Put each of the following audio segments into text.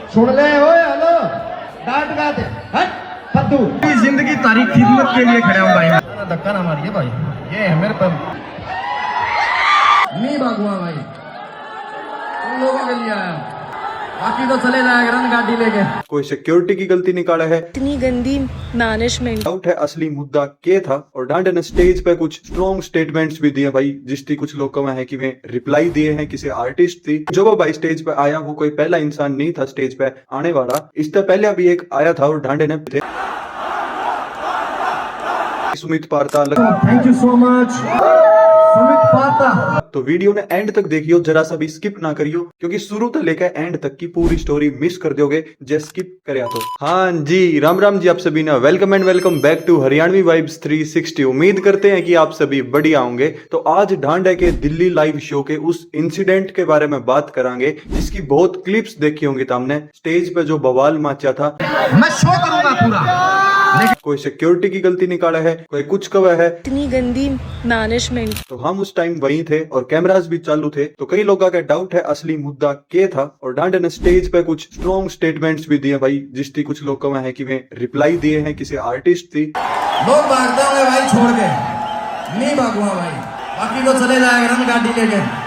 सुन ले ओए हेलो डांट गाते हट फद्दू जिंदगी तारीख खिदमत के लिए खड़ा हूँ भाई। धक्का ना मारिए भाई, ये है मेरे पर नहीं भागुआ भाई, तुम लोगों के लिए आया, बाकी तो चले जाएगा रन गाड़ी लेके। कोई सिक्योरिटी की गलती निकाला है, इतनी गंदी मैनेजमेंट। डाउट है असली मुद्दा क्या था। और डांडे ने स्टेज पे कुछ स्ट्रॉन्ग स्टेटमेंट्स भी दिए भाई, जिसकी कुछ लोग कमा है कि वे रिप्लाई दिए हैं किसी आर्टिस्ट थी। जो वो भाई स्टेज पे आया वो कोई पहला इंसान नहीं था स्टेज पे आने वाला, इससे पहले अभी एक आया था और डांडे ने Sumit Parta. Thank you so much Sumit Parta. तो वीडियो ने एंड तक देखियो, जरा सा भी स्किप ना करियो, क्योंकि शुरू से लेकर एंड तक की पूरी स्टोरी मिस कर दोगे जे स्किप करया तो। हाँ जी, राम राम जी आप सभी ना, welcome and welcome back to Haryanvi vibes 360। उम्मीद करते हैं कि आप सभी बढ़िया होंगे। तो आज डांडे के दिल्ली लाइव शो के उस इंसिडेंट के बारे में बात करांगे, जिसकी बहुत क्लिप्स देखी होंगी तुमने। स्टेज पे जो बवाल मचा था, मैं शो करूंगा पूरा। कोई सिक्योरिटी की गलती निकाला है, कोई कुछ कवा है, इतनी गंदी मैनेजमेंट। तो हम उस टाइम वहीं थे और कैमरास भी चालू थे। तो कई लोगों का डाउट है असली मुद्दा क्या था। और डांडे ने स्टेज पे कुछ स्ट्रॉन्ग स्टेटमेंट्स भी दिए भाई, जिसकी कुछ लोग कमा है कि वे रिप्लाई दिए हैं किसी आर्टिस्ट थी। लोग भागते होंगे भाई छोड़ के, नहीं भागुआ भाई, बाकी तो चले जाएगा रन गाड़ी लेके।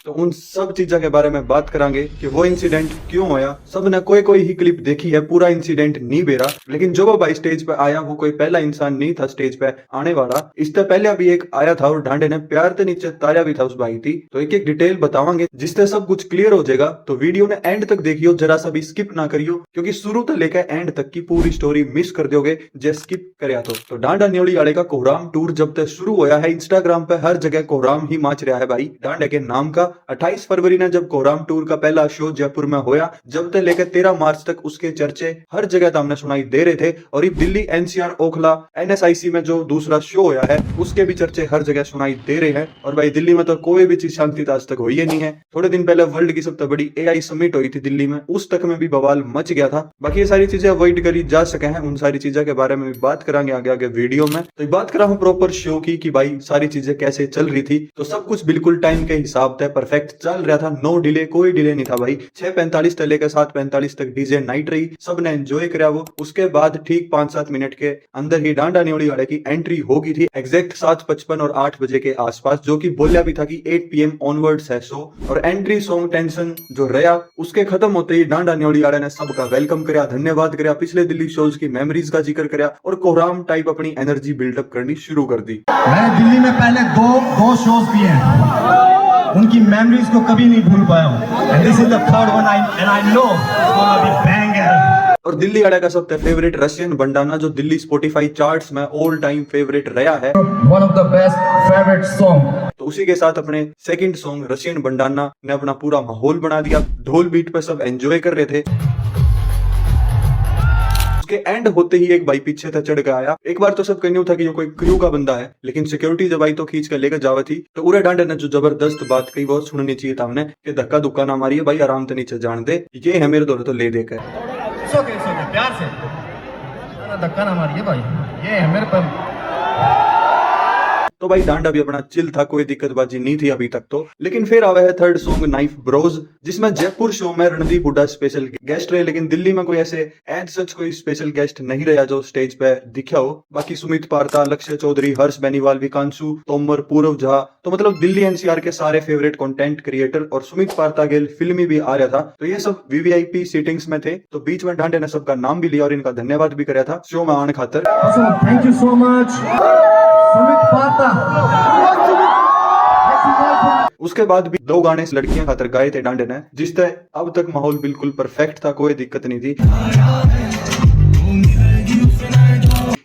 तो उन सब चीजों के बारे में बात करांगे कि वो इंसिडेंट क्यों होया। सब ने कोई ही क्लिप देखी है, पूरा इंसिडेंट नहीं बेरा। लेकिन जो वो भाई स्टेज पे आया वो कोई पहला इंसान नहीं था स्टेज पे आने वाला, इससे पहले अभी एक आया था और डांडे ने प्यार से नीचे तारा भी था उस भाई थी। तो एक एक डिटेल बतावांगे जिससे सब कुछ क्लियर हो जाएगा। तो वीडियो ने एंड तक देखियो, जरा सा भी स्किप ना करियो, क्योंकि शुरू से लेकर एंड तक की पूरी स्टोरी मिस कर दोगे जे स्किप करया तो। डांडा न्योली वाले का कोहराम टूर जब तक शुरू होया है, इंस्टाग्राम पे हर जगह कोहराम ही माच रहा है भाई डांडे के नाम का। 28 फरवरी ने जब कोहराम टूर का पहला शो जयपुर में होया, जब तक लेकर 13 मार्च तक उसके चर्चे हर जगह हमने सुनाई दे रहे थे। और ये दिल्ली एनसीआर ओखला एनएसआईसी में जो दूसरा शो होया है, उसके भी चर्चे हर जगह सुनाई दे रहे हैं। और भाई दिल्ली में तो कोई भी चीज शांति आज तक हुई नहीं है। थोड़े दिन पहले वर्ल्ड की सबसे बड़ी एआई समिट हुई थी दिल्ली में, उस तक में भी बवाल मच गया था। बाकी ये सारी चीजें अवॉइड करी जा सके हैं, उन सारी चीजों के बारे में भी बात करांगे आगे आगे वीडियो में। तो बात करा हूँ प्रॉपर शो की कि भाई सारी चीजें कैसे चल रही थी। तो सब कुछ बिल्कुल टाइम के हिसाब से परफेक्ट चल रहा था, नो डिले, कोई डिले नहीं था भाई। 6:45 से लेकर 7:45 तक डीजे नाइट रही, सबने एंजॉय करा वो। उसके बाद ठीक 5-7 मिनट के अंदर ही डांडा न्योली वाले की एंट्री हो गई थी, एग्जैक्ट 7:55 और 8 बजे के आसपास, जो कि बोलिया भी था कि 8 PM ऑनवर्ड्स है शो। और एंट्री सॉन्ग टेंशन जो रहा, उसके खत्म होते ही डांडा न्योली वाले ने सबका वेलकम करा, धन्यवाद करा, पिछले दिल्ली शोज की मेमोरीज का जिक्र करा और कोहराम टाइप अपनी एनर्जी बिल्डअप करनी शुरू कर दी। मैंने दिल्ली में पहले दो शोज किए हैं, उनकी मेमोरीज को कभी नहीं भूल पाया हूँ। And this is the third one and I know it's gonna be banger. और दिल्ली वाले का सबसे फेवरेट रशियन बंडाना, जो दिल्ली स्पॉटिफाई चार्ट्स में ऑल टाइम फेवरेट रहा है, one of the best favourite song. तो उसी के साथ अपने सेकंड सॉन्ग रशियन बंडाना ने अपना पूरा माहौल बना दिया। ढोल बीट पे सब एंजॉय कर रहे थे। उसके एंड होते ही एक भाई पीछे से चढ़ के आया। एक बार तो सब कहने था कि ये कोई क्रू का बंदा है, लेकिन सिक्योरिटी जब आई तो खींच कर लेकर जावा थी। तो उरे डांडे ने जो जबरदस्त बात कही वो सुननी चाहिए था हमने, कि धक्का दुक्का ना मारिए भाई, आराम से नीचे जान दे, ये है मेरे दौरे तो ले देकर प्यार से धक्का ना मारिए भाई, ये है मेरे पर। तो भाई डांडा भी अपना चिल था, कोई दिक्कतबाजी नहीं थी अभी तक तो। लेकिन फिर आवे है थर्ड सॉन्ग नाइफ ब्रोज, जिसमें जयपुर शो में रणदीप हुड्डा स्पेशल गेस्ट रहे, लेकिन दिल्ली में कोई ऐसे एज सच कोई स्पेशल गेस्ट नहीं रहा जो स्टेज पे दिखा हो। बाकी सुमित पारता, लक्ष्य चौधरी, हर्ष बेनीवाल, विकांशु तोमर, पूर्व झा, तो मतलब दिल्ली एनसीआर के सारे फेवरेट कंटेंट क्रिएटर। और सुमित पारता गेल फिल्मी भी आ रहा था, तो ये सब वीवीआईपी सीटिंग्स में थे। तो बीच में डांडे ने सबका नाम भी लिया और इनका धन्यवाद भी कराया था शो में आने खातर। Thank you so much Sumit Parta. उसके बाद भी 2 गाने लड़कियां खातर गाए थे डांडे ने, जिससे अब तक माहौल बिल्कुल परफेक्ट था, कोई दिक्कत नहीं थी।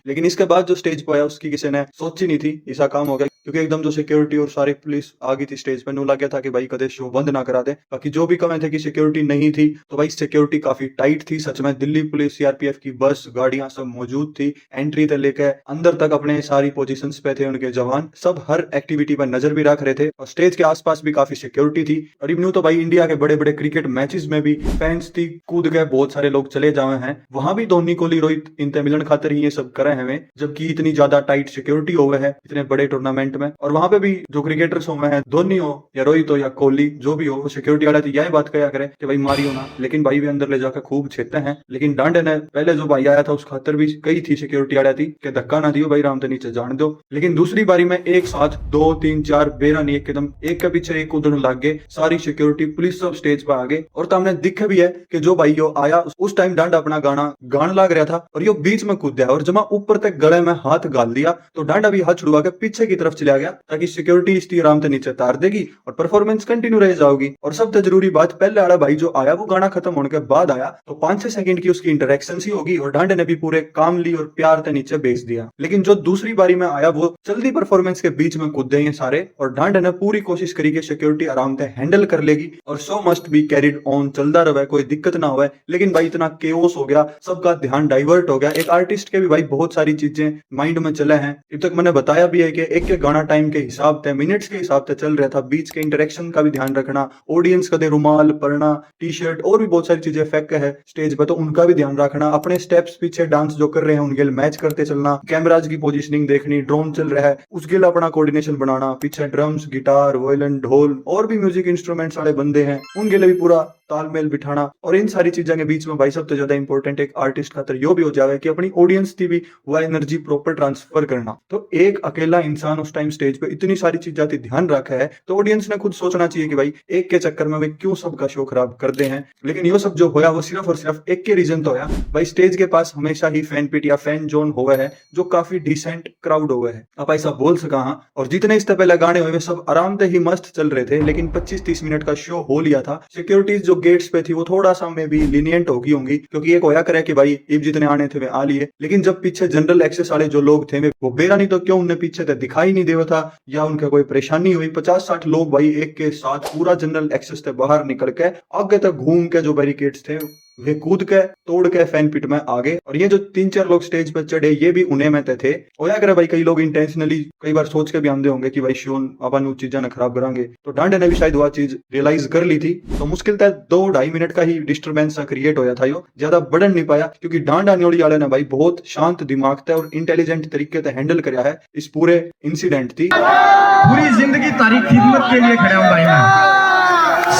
लेकिन इसके बाद जो स्टेज पे आया उसकी किसी ने सोची नहीं थी, ऐसा काम हो गया। क्योंकि एकदम जो सिक्योरिटी और सारी पुलिस आ गई थी स्टेज पे, नो लग गया था कि भाई कदे शो बंद ना करा दे। बाकी जो भी कमेंट थे कि सिक्योरिटी नहीं थी, तो भाई सिक्योरिटी काफी टाइट थी सच में। दिल्ली पुलिस, सीआरपीएफ की बस गाड़ियां सब मौजूद थी, एंट्री से लेकर अंदर तक अपने सारी पोजीशंस पे थे उनके जवान, सब हर एक्टिविटी पर नजर भी रख रहे थे। और स्टेज के आसपास भी काफी सिक्योरिटी थी। और इवन तो भाई इंडिया के बड़े बड़े क्रिकेट मैचेस में भी फैंस थी, कूद गए, बहुत सारे लोग चले जाए हैं। वहां भी धोनी, कोहली, रोहित इनते मिलन खातर ही ये सब करे हैं समय में, जबकि इतनी ज्यादा टाइट सिक्योरिटी हुए है इतने बड़े टूर्नामेंट में। और वहां पे भी जो क्रिकेटर्स हुए हैं, धोनी हो या रोहित हो या कोहली, जो भी हो, वो सिक्योरिटी वाले तो यही बात कहा करे कि भाई मारियो ना, लेकिन भाई भी अंदर ले जाकर खूब छेते हैं। लेकिन डांडे ने पहले जो भाई आया था उस खातर भी कही थी सिक्योरिटी वाले थी कि धक्का ना दियो भाई, राम तो नीचे जान दो। लेकिन दूसरी बारी में एक साथ 2 3 4 बेरा नहीं एकदम एक के पीछे एक उधर लग गए, सारी सिक्योरिटी पुलिस सब स्टेज पर आ गए। और सामने दिख भी है कि जो भाई यो आया उस टाइम डांडा अपना गान लाग रहा था और यो बीच में कूद गया और जमा ऊपर तक गले में हाथ गाल दिया, तो डांडा भी हाथ छुड़वा के पीछे की तरफ चला गया ताकि सिक्योरिटी इसकी आराम से नीचे तार देगी और परफॉर्मेंस कंटिन्यू रह जाओगी। और सबसे जरूरी बात, पहले वाला भाई जो आया वो गाना खत्म होने के बाद आया, तो 5-6 सेकंड की उसकी इंटरेक्शन ही होगी और डांडे ने भी पूरे कामली और प्यार से नीचे भेज दिया। लेकिन जो दूसरी बारी में आया वो जल्दी परफॉर्मेंस के बीच में कूद गए सारे और डांडे ने पूरी कोशिश करी कि सिक्योरिटी आराम से हैंडल कर लेगी और show must be carried on, चलता रहे, कोई दिक्कत ना हो। लेकिन भाई इतना केओस हो गया, सबका ध्यान डाइवर्ट हो गया। एक आर्टिस्ट के भी भाई बहुत सारी चीजें माइंड में चले हैं। अब तक मैंने बताया भी है कि एक एक गाना टाइम के हिसाब से, मिनट्स के हिसाब से चल रहा था, बीच के इंटरेक्शन का भी ध्यान रखना, ऑडियंस का दे रुमाल, पढ़ना, टी शर्ट और भी बहुत सारी चीजें फेंक है स्टेज पे, तो उनका भी ध्यान रखना, अपने स्टेप्स पीछे डांस जो कर रहे हैं उनके मैच करते चलना, कैमराज की पोजीशनिंग देखनी, ड्रोन चल रहा है उसके लिए अपना कोऑर्डिनेशन बनाना, पीछे ड्रम्स, गिटार, वायलिन, ढोल और भी म्यूजिक इंस्ट्रूमेंट्स वाले बंदे हैं उनके लिए भी पूरा तालमेल बिठाना। और इन सारी चीजों के बीच में भाई सबसे ज्यादा इंपॉर्टेंट एक आर्टिस्ट खातर यो भी हो जाए कि अपनी ऑडियंस की भी वो एनर्जी प्रॉपर ट्रांसफर करना। तो एक अकेला इंसान उस टाइम स्टेज पे इतनी सारी चीजें ध्यान रखा है, तो ऑडियंस ने खुद सोचना चाहिए कि भाई एक के चक्कर में वे क्यों सबका शो खराब कर दे हैं। लेकिन ये सब जो होया वो सिर्फ और सिर्फ एक के रीजन तो होया भाई, स्टेज के पास हमेशा ही फैन पिट या फैन जोन हुआ है जो काफी डिसेंट क्राउड हुआ है, आप ऐसा बोल सका। और जितने इससे पहले गाने हुए सब आराम से ही मस्त चल रहे थे, लेकिन 25-30 मिनट का शो हो लिया था। सिक्योरिटीज जो गेट्स पे थी वो थोड़ा सा में भी लीनियंट होगी क्योंकि एक होया करे कि भाई इब जितने आने थे वे आ लिए, लेकिन जब पीछे जनरल एक्सेस वाले जो लोग थे वो बेरा नहीं तो क्यों उन्हें पीछे तक दिखाई नहीं देवा था या उनका कोई परेशानी हुई। 50-60 लोग भाई एक के साथ पूरा जनरल एक्सेस से बाहर निकल के आगे तक घूम के जो बैरिकेड्स थे वे कूद के तोड़ के फैन पिट में आ गए। और ये जो 3-4 लोग स्टेज पर चढ़े ये भी उन्हें में थे। होया करे भाई कई लोग इंटेंशनली कई बार सोच के भी आंदे होंगे कि भाई शोन अपन वो चीजें खराब करांगे, तो डांडे ने भी शायद वह चीज रियलाइज कर ली थी। तो मुश्किल था 2-2.5 मिनट का ही डिस्टर्बेंस क्रिएट होया था, यो ज्यादा बढ़ नहीं पाया क्योंकि डांडा न्योड़ी वाले ने भाई बहुत शांत दिमाग था और इंटेलिजेंट तरीके से हैंडल कराया है इस पूरे इंसिडेंट थी। पूरी जिंदगी तारीख खिदमत के लिए खड़ा हूं भाई मैं,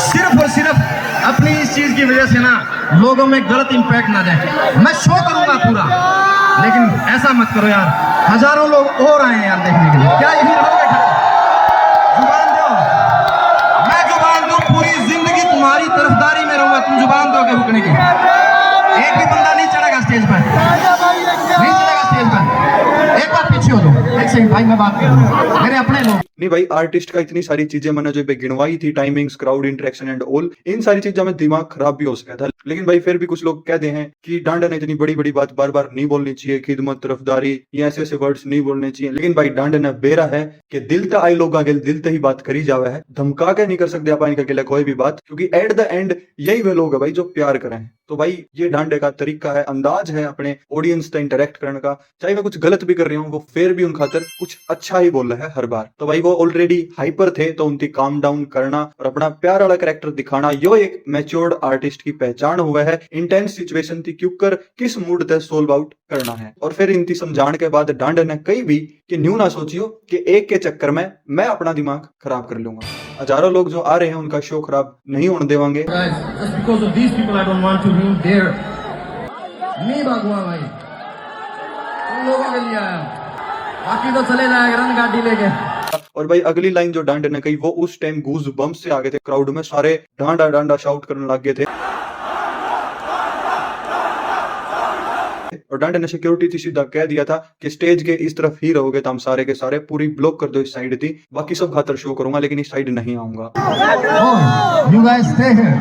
सिर्फ और सिर्फ अपनी इस चीज की वजह से ना लोगों में गलत इंपैक्ट ना जाए। मैं शो करूंगा पूरा, लेकिन ऐसा मत करो यार, हजारों लोग और आए हैं यार देखने के लिए, क्या यही रहोगे खड़े? जुबान दो, मैं जुबान दूं, पूरी जिंदगी तुम्हारी तरफदारी में रहूंगा, तुम जुबान दोगे रुकने की। एक भी बंदा नहीं चढ़ेगा स्टेज पर, नहीं चढ़ेगा स्टेज पर। एक बार पीछे हो दो, एक सेकंड भाई मैं बात करूंगा, मेरे अपने लोग नहीं भाई, आर्टिस्ट का इतनी सारी चीजें मैंने जो गिनवाई थी, timings, crowd interaction and all, इन सारी चीजों में दिमाग खराब भी हो सका था। लेकिन भाई फिर भी कुछ लोग कहते हैं कि डांडा ने इतनी बड़ी बड़ी बात बार बार नहीं बोलनी चाहिए, खिदमत, तरफदारी, ये ऐसे ऐसे वर्ड्स नहीं बोलने चाहिए। लेकिन भाई डांडा ने बेरा है कि दिल तक आई लोग आगे दिल तक ही बात करी जावे है, धमका के नहीं कर सकते आप इनका अकेला कोई भी बात, क्योंकि एट द एंड यही वे लोग है भाई जो प्यार करें। तो भाई ये डांडे का तरीका है, अंदाज है अपने ऑडियंस से इंटरेक्ट करने का। चाहे मैं कुछ गलत भी कर रही हूँ वो फिर भी उन खातर कुछ अच्छा ही बोल रहा है हर बार। तो भाई वो ऑलरेडी हाइपर थे तो उनकी काम डाउन करना और अपना प्यार वाला कैरेक्टर दिखाना, यो एक मैच्योर्ड आर्टिस्ट की पहचान हुआ है। इंटेंस सिचुएशन थी क्यों कर किस मूड तक सोल्व आउट करना है। और फिर इनकी समझाने के बाद डांडे ने कही भी कि न्यू ना सोचियो कि एक के चक्कर में मैं अपना दिमाग खराब कर लूंगा। हजारों लोग जो आ रहे हैं उनका शो खराब नहीं होने देवांगे। नहीं भागूंगा भाई, तुम लोगों के लिए आया, बाकी तो चले जाएगा ना गाड़ी लेके। और भाई अगली लाइन जो डांडे ने कही वो उस टाइम गूज बम्स से आ गए थे क्राउड में, सारे डांडा डांडा शाउट करने लग गए थे। और डांडे ने सिक्योरिटी थी सीधा कह दिया था कि स्टेज के इस तरफ ही रहोगे तो हम सारे के सारे पूरी ब्लॉक कर दो इस साइड थी, बाकी सब खातर शो करूंगा लेकिन इस साइड नहीं आऊंगा। You guys stay here,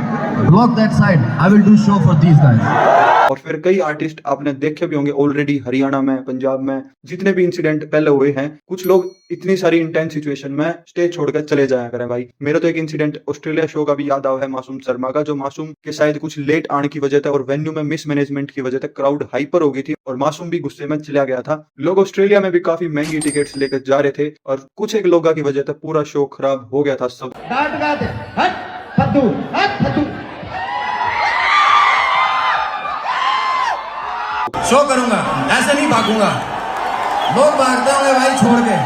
block that side. I will do show for these guys. और फिर कई आर्टिस्ट आपने देखे भी होंगे ऑलरेडी, हरियाणा में, पंजाब में, जितने भी इंसिडेंट पहले हुए हैं, कुछ लोग इतनी सारी इंटेंस सिचुएशन में स्टेज छोड़कर चले जाया करें। भाई मेरा तो एक इंसिडेंट ऑस्ट्रेलिया शो का भी याद आया है, मासूम शर्मा का, जो मासूम के शायद कुछ लेट आने की वजह से और वेन्यू में मिसमैनेजमेंट की वजह से क्राउड हाइपर हो गई थी और मासूम भी गुस्से में चला गया था। लोग ऑस्ट्रेलिया में भी काफी महंगी टिकट्स लेकर जा रहे थे और कुछ एक लोगों की वजह से पूरा शो खराब हो गया था। सब शो करूंगा, ऐसे नहीं भागूंगा, लोग भागते होंगे भाई छोड़ के,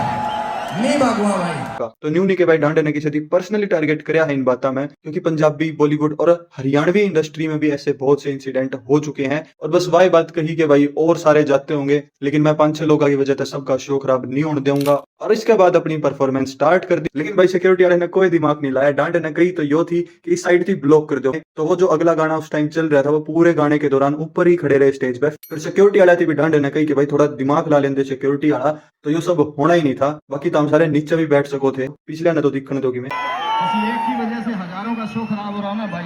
नहीं भागूंगा भाई। तो न्यू नहीं के भाई डांडे ने किसी दी पर्सनली टारगेट करया है इन बातों में, क्योंकि पंजाबी बॉलीवुड और हरियाणवी इंडस्ट्री में भी ऐसे बहुत से इंसिडेंट हो चुके हैं। और बस वही बात कही कि भाई और सारे जाते होंगे, लेकिन मैं 5-6 लोगों की वजह से सबका शो खराब नहीं होने दूंगा। और इसके बाद अपनी परफॉर्मेंस स्टार्ट कर दी। लेकिन भाई सिक्योरिटी वाले ने कोई दिमाग नहीं लाया। डांडे ने कही तो यो थी कि इस साइड थी ब्लॉक कर दो। तो वो जो अगला गाना उस टाइम चल रहा था, वो पूरे गाने के दौरान ऊपर ही खड़े रहे स्टेज पे। फिर सिक्योरिटी वाला थी भी डांडे ने कही कि भाई थोड़ा दिमाग ला लेंदे सिक्योरिटी वाला, तो ये सब होना ही नहीं था। बाकी तो हम सारे नीचे भी बैठ सको थे, पिछले ने तो दिखने दोगी मैं। किसी एक की वजह से हजारों का शो खराब हो रहा है ना भाई,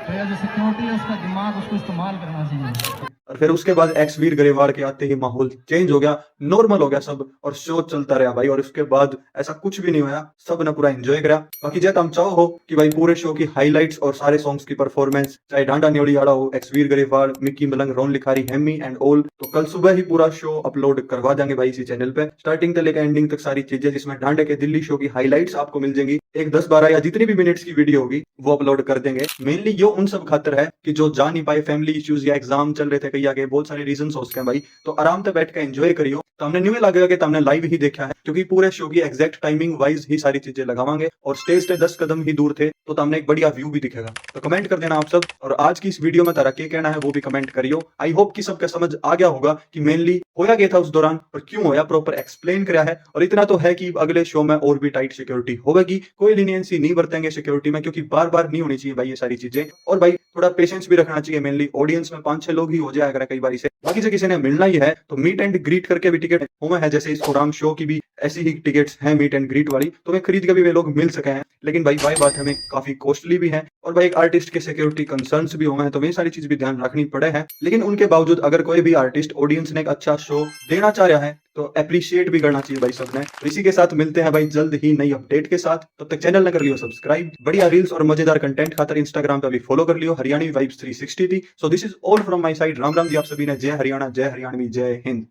तो ये जो सिक्योरिटी है उसका दिमाग उसको इस्तेमाल करना चाहिए। और फिर उसके बाद एक्स वीर ग्रेवाल के आते ही माहौल चेंज हो गया, नॉर्मल हो गया सब, और शो चलता रहा भाई। और उसके बाद ऐसा कुछ भी नहीं हुआ, सब ने पूरा एंजॉय करा। बाकी जब हम चाहो हो कि भाई पूरे शो की हाइलाइट्स और सारे सॉन्ग्स की परफॉर्मेंस, चाहे डांडा न्योड़ी आड़ा हो, x Veer Grewal, Mickey Malang, Ron Likhari, Hemy and all, तो कल सुबह ही पूरा शो अपलोड करवा देंगे भाई इसी चैनल पे। स्टार्टिंग से लेकर एंडिंग तक सारी चीजें, जिसमें डांडे के दिल्ली शो की हाईलाइट्स आपको मिल जाएंगी। एक 10-12 या जितनी भी मिनट्स की वीडियो होगी वो अपलोड कर देंगे। मेनली यो उन सब खातर है कि जो जा नहीं पाए, फैमिली इश्यूज या एग्जाम चल रहे थे कहीं आगे, बहुत सारे रीजन हो उसके भाई, तो आराम से बैठ के एंजॉय करियो। तो हमने न्यू लगेगा कि तुमने लाइव ही देखा है, क्योंकि पूरे शो की एग्जैक्ट टाइमिंग वाइज ही सारी चीजें लगावांगे। और स्टेज से 10 कदम ही दूर थे, तो तुमने एक बढ़िया व्यू भी दिखेगा। तो कमेंट कर देना आप सब, और आज की इस वीडियो में तारा क्या कहना है वो भी कमेंट करियो। आई होप कि सबका समझ आ गया होगा कि मेनली होया गया था उस दौरान और क्यों होया, प्रॉपर एक्सप्लेन कराया है। और इतना तो है कि अगले शो में और भी टाइट सिक्योरिटी होगी, कोई लीनियंसी नहीं बरतेंगे सिक्योरिटी में, क्योंकि बार बार नहीं होनी चाहिए भाई ये सारी चीजें। और भाई थोड़ा पेशेंस भी रखना चाहिए, मेनली ऑडियंस में 5-6 लोग ही हो जाया करें कई बार से। बाकी से किसी ने मिलना ही है तो मीट एंड ग्रीट करके भी टिकट हुए हैं, जैसे इस प्रोग्राम शो की भी ऐसी ही टिकट्स हैं मीट एंड ग्रीट वाली, तो वे खरीद के भी वे लोग मिल सके हैं। लेकिन भाई बात हमें काफी कॉस्टली भी है, और भाई एक आर्टिस्ट के सिक्योरिटी कंसर्न्स भी हुए हैं, तो वे सारी चीज भी ध्यान रखनी पड़े हैं। लेकिन उनके बावजूद अगर कोई भी आर्टिस्ट ऑडियंस ने एक अच्छा शो देना चाह रहा है तो अप्रिशिएट भी करना चाहिए भाई सबने। तो इसी के साथ मिलते हैं भाई जल्द ही नई अपडेट के साथ। तब तक चैनल ने कर लियो सब्सक्राइब, बढ़िया रील्स और मजेदार कंटेंट खातर इंस्टाग्राम पे भी फॉलो कर लियो, हरियाणवी वाइब्स 360 थी। So this is all from my side. Ram Ram ji आप सभी ने। जय हरियाणा, जय हरियाणवी, जय हिंद।